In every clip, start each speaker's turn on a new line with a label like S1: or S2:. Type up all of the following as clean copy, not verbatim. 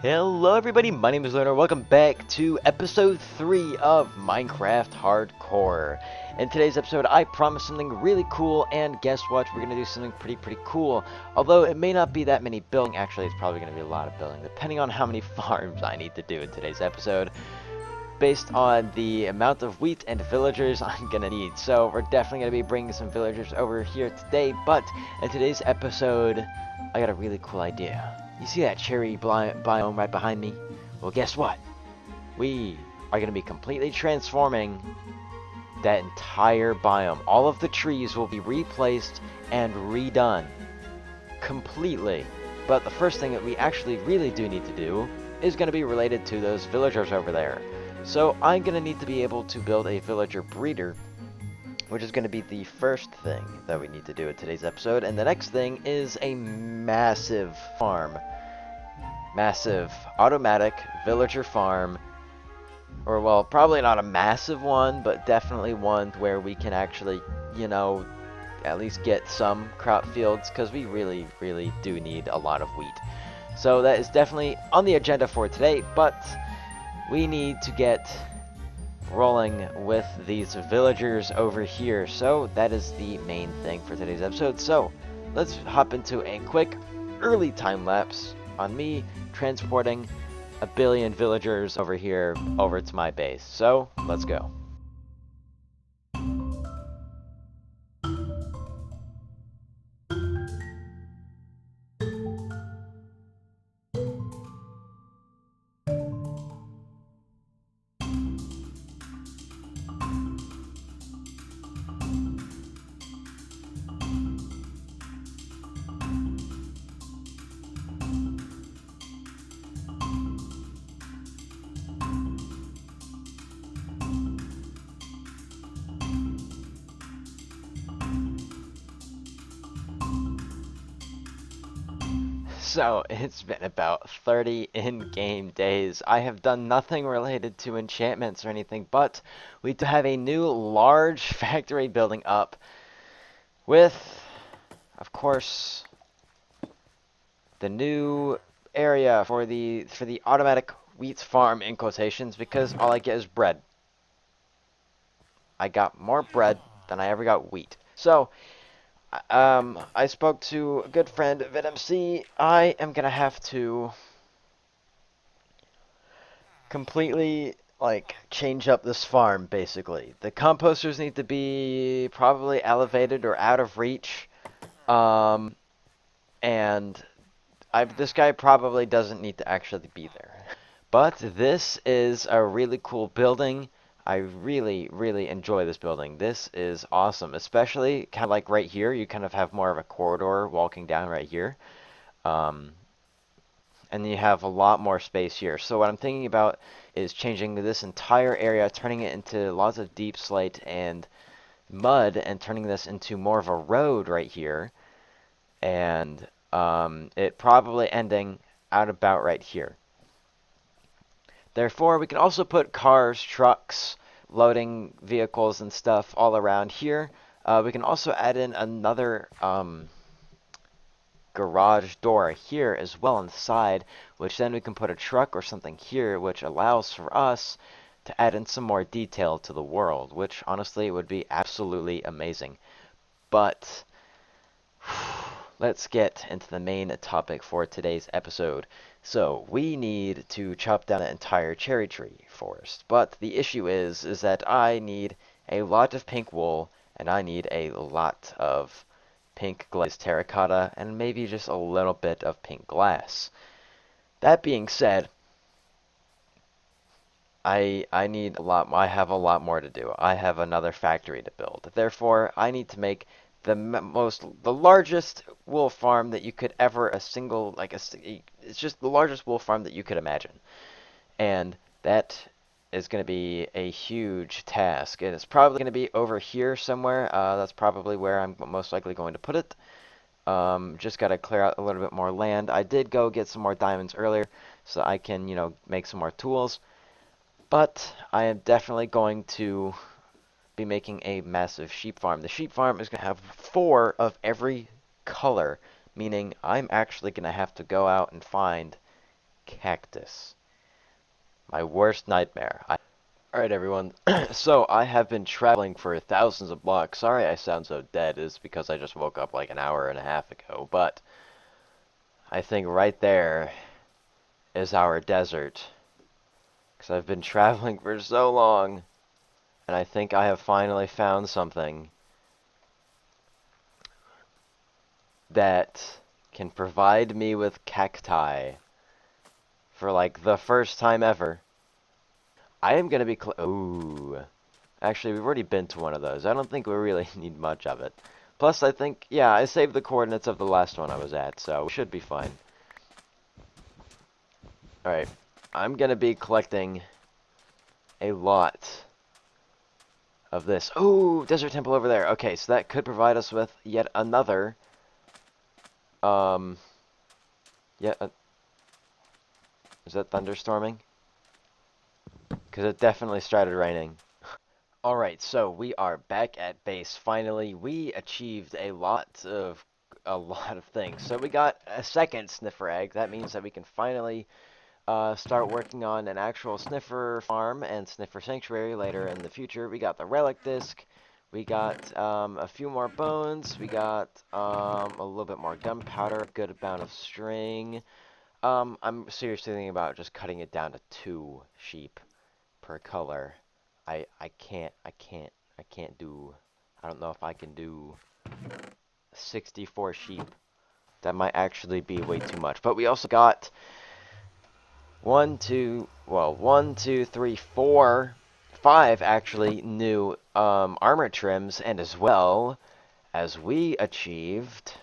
S1: Hello everybody, my name is Leonard. Welcome back to episode 3 of Minecraft Hardcore. In today's episode, I promised something really cool, and guess what? We're going to do something pretty cool. Although it may not be that many building, actually it's probably going to be a lot of building, depending on how many farms I need to do in today's episode, based on the amount of wheat and villagers I'm going to need. So we're definitely going to be bringing some villagers over here today, but in today's episode, I got a really cool idea. You see that cherry biome right behind me? Well, guess what? We are going to be completely transforming that entire biome. All of the trees will be replaced and redone completely. But the first thing that we actually really do need to do is going to be related to those villagers over there. So I'm going to need to be able to build a villager breeder, which is going to be the first thing that we need to do in today's episode. And the next thing is a massive farm. Massive automatic villager farm. Or, well, probably not a massive one, but definitely one where we can actually, at least get some crop fields, because we really do need a lot of wheat. So that is definitely on the agenda for today, but we need to get rolling with these villagers over here. So that is the main thing for today's episode. So let's hop into a quick early time lapse on me transporting a billion villagers over here over to my base. So let's go. So, it's been about 30 in-game days. I have done nothing related to enchantments or anything, but we do have a new large factory building up with, of course, the new area for the automatic wheat farm in quotations, because all I get is bread. I got more bread than I ever got wheat. So, I spoke to a good friend, VidMC. I am gonna have to completely, like, change up this farm, basically. The composters need to be probably elevated or out of reach. Um, and this guy probably doesn't need to actually be there. But this is a really cool building. I really enjoy this building. This is awesome, especially kind of like right here. You kind of have more of a corridor walking down right here. Um, and you have a lot more space here. So what I'm thinking about is changing this entire area, turning it into lots of deep slate and mud, and turning this into more of a road right here. And it probably ending out about right here. Therefore, we can also put cars, trucks, loading vehicles and stuff all around here. We can also add in another garage door here as well on the side, which then we can put a truck or something here, which allows for us to add in some more detail to the world, which honestly would be absolutely amazing. But let's get into the main topic for today's episode. So, we need to chop down an entire cherry tree forest. But the issue is that I need a lot of pink wool, and I need a lot of pink glazed terracotta, and maybe just a little bit of pink glass. That being said, I have a lot more to do. I have another factory to build. Therefore, I need to make the largest wool farm that you could ever, it's just the largest wool farm that you could imagine. And that is going to be a huge task. And it's probably going to be over here somewhere. That's probably where I'm most likely going to put it. Just got to clear out a little bit more land. I did go get some more diamonds earlier, so I can, make some more tools. But I am definitely going to be making a massive sheep farm. The sheep farm is going to have 4 of every color, meaning I'm actually going to have to go out and find cactus. My worst nightmare. Alright everyone, so I have been traveling for thousands of blocks. Sorry I sound so dead, it's because I just woke up like an hour and a half ago, but I think right there is our desert. Because I've been traveling for so long, and I think I have finally found something that can provide me with cacti for like the first time ever. I am gonna be ooh. Actually, we've already been to one of those. I don't think we really need much of it. Plus, I think, yeah, I saved the coordinates of the last one I was at, so we should be fine. Alright, I'm gonna be collecting a lot of this. Ooh, desert temple over there. Okay, so that could provide us with yet another, yet is that thunderstorming? Because it definitely started raining. Alright, so we are back at base. Finally, we achieved a lot of things. So we got a second sniffer egg. That means that we can finally start working on an actual sniffer farm and sniffer sanctuary later in the future. We got the relic disc. We got a few more bones. We got a little bit more gunpowder, a good amount of string. I'm seriously thinking about just cutting it down to 2 sheep per color. I can't do. I don't know if I can do 64 sheep. That might actually be way too much. But we also got 4, 5 actually new armor trims, and as well as we achieved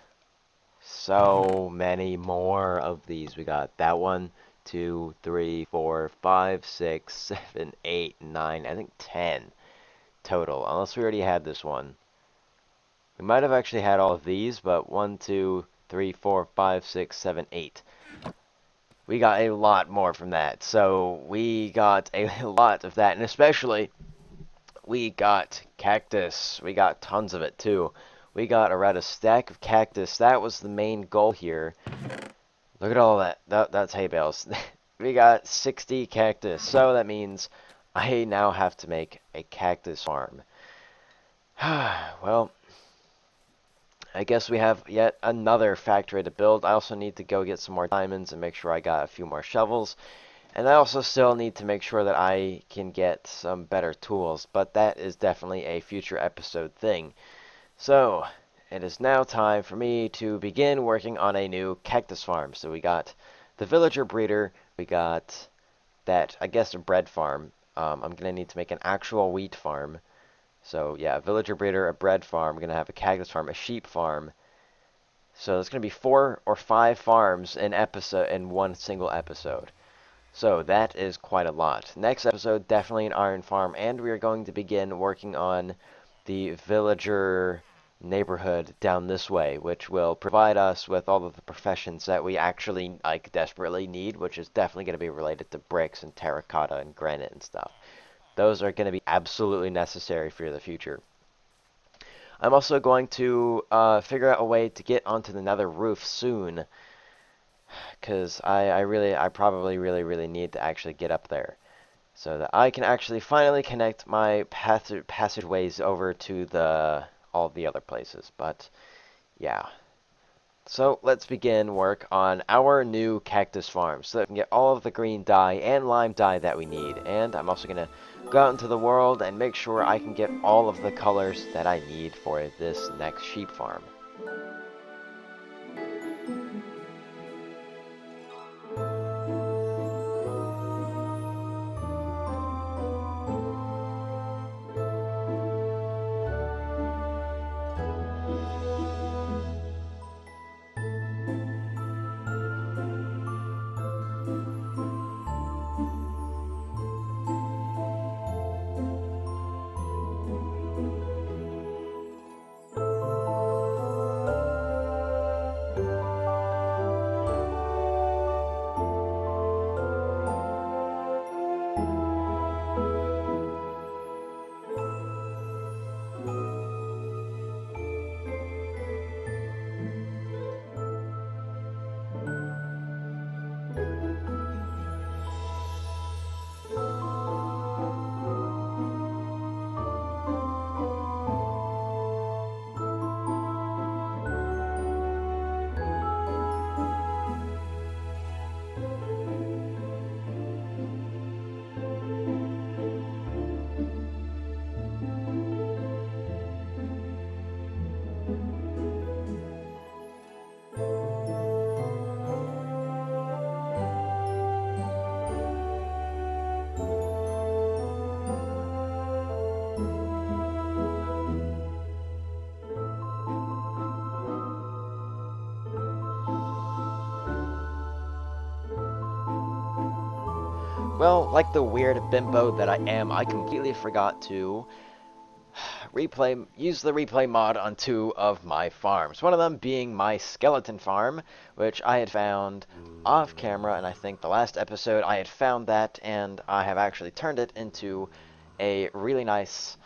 S1: so many more of these. We got that 1, 2, 3, 4, 5, 6, 7, 8, 9, I think 10 total, unless we already had this one. We might have actually had all of these, but 1, 2, 3, 4, 5, 6, 7, 8. We got a lot more from that. So we got a lot of that, and especially we got cactus. We got tons of it too. We got around a stack of cactus. That was the main goal here. Look at all that. That's hay bales. We got 60 cactus. So that means I now have to make a cactus farm. Well, I guess we have yet another factory to build. I also need to go get some more diamonds and make sure I got a few more shovels. And I also still need to make sure that I can get some better tools, but that is definitely a future episode thing. So, it is now time for me to begin working on a new cactus farm. So we got the villager breeder, we got that, I guess, a bread farm. I'm going to need to make an actual wheat farm. So yeah, a villager breeder, a bread farm, we're going to have a cactus farm, a sheep farm. So there's going to be 4 or 5 farms in one single episode. So that is quite a lot. Next episode, definitely an iron farm, and we are going to begin working on the villager neighborhood down this way, which will provide us with all of the professions that we actually like desperately need, which is definitely going to be related to bricks and terracotta and granite and stuff. Those are going to be absolutely necessary for the future. I'm also going to figure out a way to get onto the nether roof soon, because I probably really need to actually get up there, so that I can actually finally connect my passageways over to all the other places. But yeah. So let's begin work on our new cactus farm so that we can get all of the green dye and lime dye that we need. And I'm also going to go out into the world and make sure I can get all of the colors that I need for this next sheep farm. well, like the weird bimbo that I am, I completely forgot to use the replay mod on two of my farms. One of them being my skeleton farm, which I had found off camera, and I think the last episode I had found that, and I have actually turned it into a really nice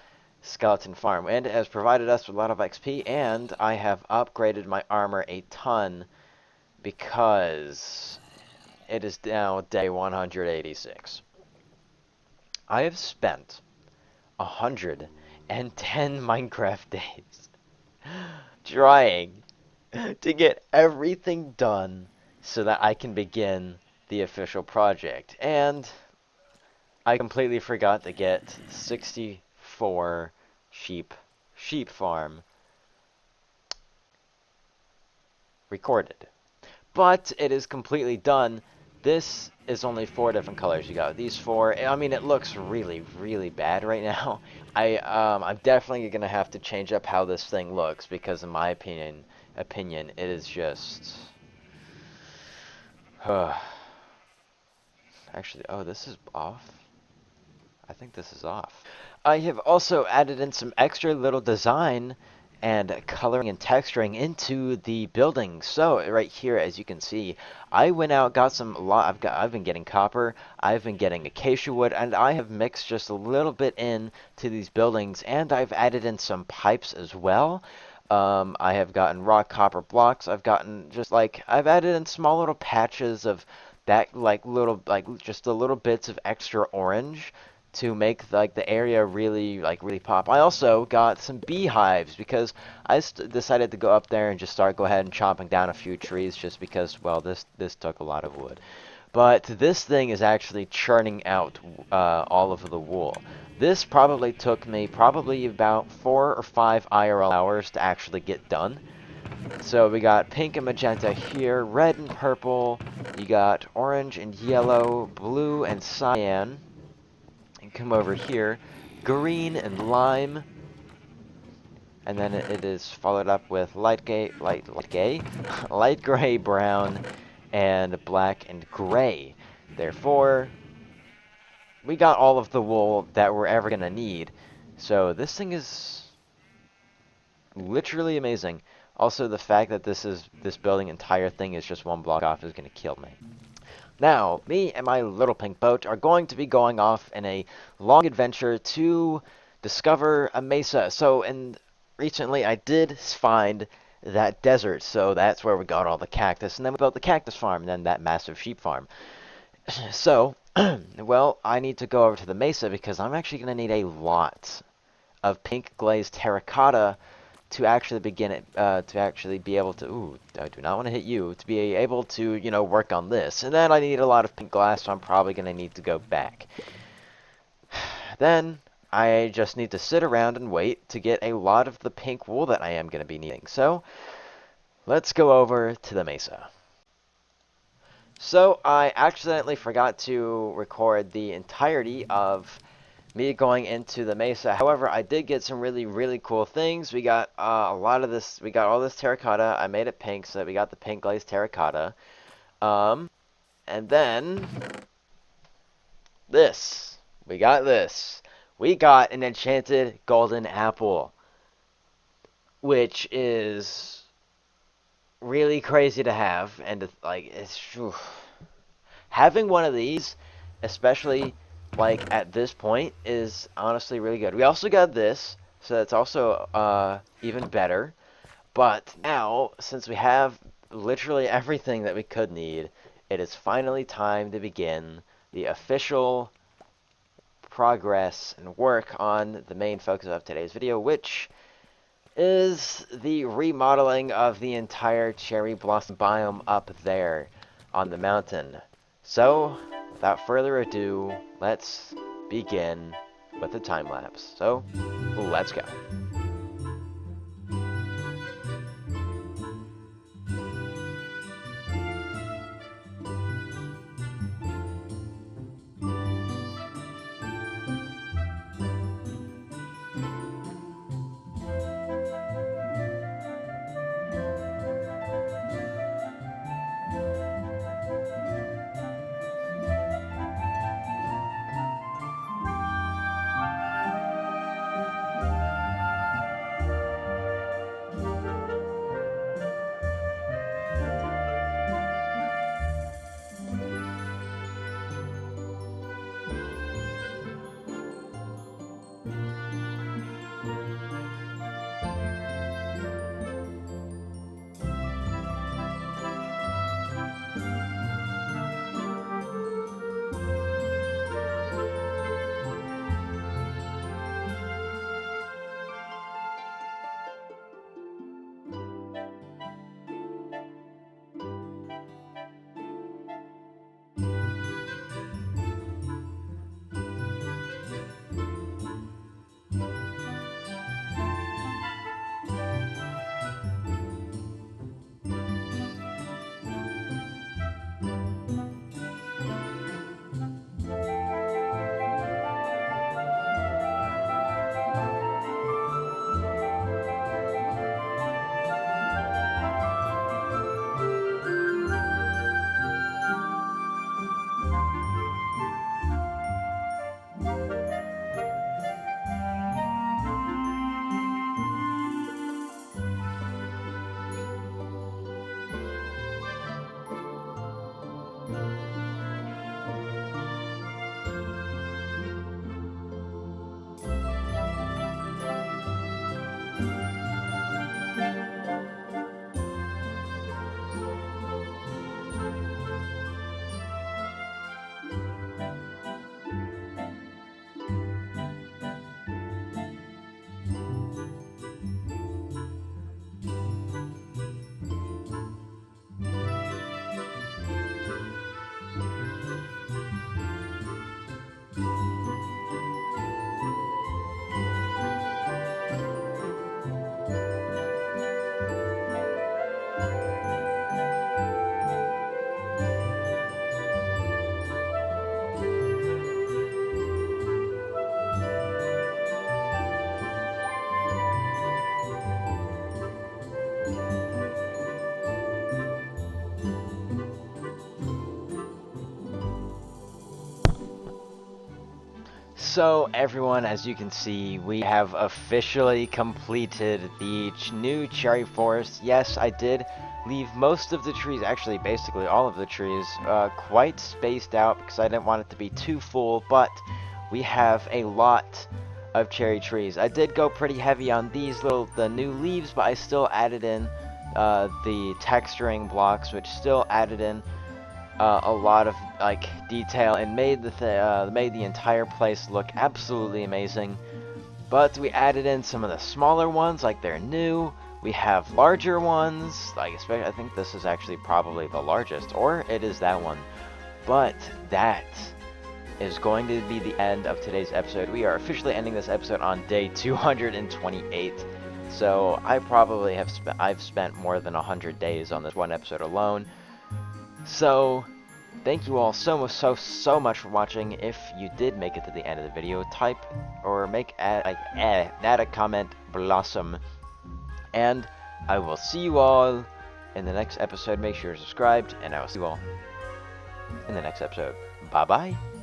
S1: skeleton farm, and it has provided us with a lot of XP, and I have upgraded my armor a ton because it is now day 186. I have spent 110 Minecraft days trying to get everything done so that I can begin the official project. And I completely forgot to get 64 sheep farm recorded. But it is completely done. This is only 4 different colors. You got these 4. I mean, it looks really, really bad right now. I'm definitely gonna have to change up how this thing looks because, in my opinion, it is just. Actually, oh, this is off. I think this is off. I have also added in some extra little design and coloring and texturing into the building. So right here, as you can see, I went out, got I've been getting copper, I've been getting acacia wood, and I have mixed just a little bit in to these buildings, and I've added in some pipes as well. I have gotten raw copper blocks. I've gotten I've added in small little patches of that, just the little bits of extra orange to make the area really pop. I also got some beehives because I decided to go up there and just go ahead and chopping down a few trees just because, well, this took a lot of wood. But this thing is actually churning out all of the wool. This probably took me about 4 or 5 IRL hours to actually get done. So we got pink and magenta here, red and purple, you got orange and yellow, blue and cyan, and come over here, green and lime, and then it is followed up with light gray, brown, and black and gray. Therefore, we got all of the wool that we're ever gonna need. So this thing is literally amazing. Also, the fact that this building entire thing is just 1 block off is gonna kill me. Now, me and my little pink boat are going to be going off in a long adventure to discover a mesa. Recently I did find that desert, so that's where we got all the cactus, and then we built the cactus farm, and then that massive sheep farm. So, well, I need to go over to the mesa because I'm actually going to need a lot of pink glazed terracotta to actually begin it, to actually be able to, ooh, I do not want to hit you, to be able to, work on this. And then I need a lot of pink glass, so I'm probably going to need to go back. Then, I just need to sit around and wait to get a lot of the pink wool that I am going to be needing. So, let's go over to the mesa. So, I accidentally forgot to record the entirety of me going into the mesa. However, I did get some really, really cool things. We got a lot of this. We got all this terracotta. I made it pink, so that we got the pink glazed terracotta. And then this. We got this. We got an enchanted golden apple, which is really crazy to have, and having one of these, especially at this point, is honestly really good. We also got this, so that's also even better. But now, since we have literally everything that we could need, it is finally time to begin the official progress and work on the main focus of today's video, which is the remodeling of the entire cherry blossom biome up there on the mountain. So, without further ado, let's begin with the time lapse. So, let's go. So everyone, as you can see, we have officially completed the new cherry forest. Yes, I did leave most of the trees, actually basically all of the trees, quite spaced out because I didn't want it to be too full, but we have a lot of cherry trees. I did go pretty heavy on the new leaves, but I still added in the texturing blocks, which still added in a lot of like detail and made the entire place look absolutely amazing. But we added in some of the smaller ones, like they're new. We have larger ones, like especially I think this is actually probably the largest, or it is that one. But that is going to be the end of today's episode. We are officially ending this episode on day 228. So I've spent more than 100 days on this one episode alone. So, thank you all so much for watching. If you did make it to the end of the video, type or add a comment, blossom, and I will see you all in the next episode. Make sure you're subscribed, and I will see you all in the next episode. Bye bye.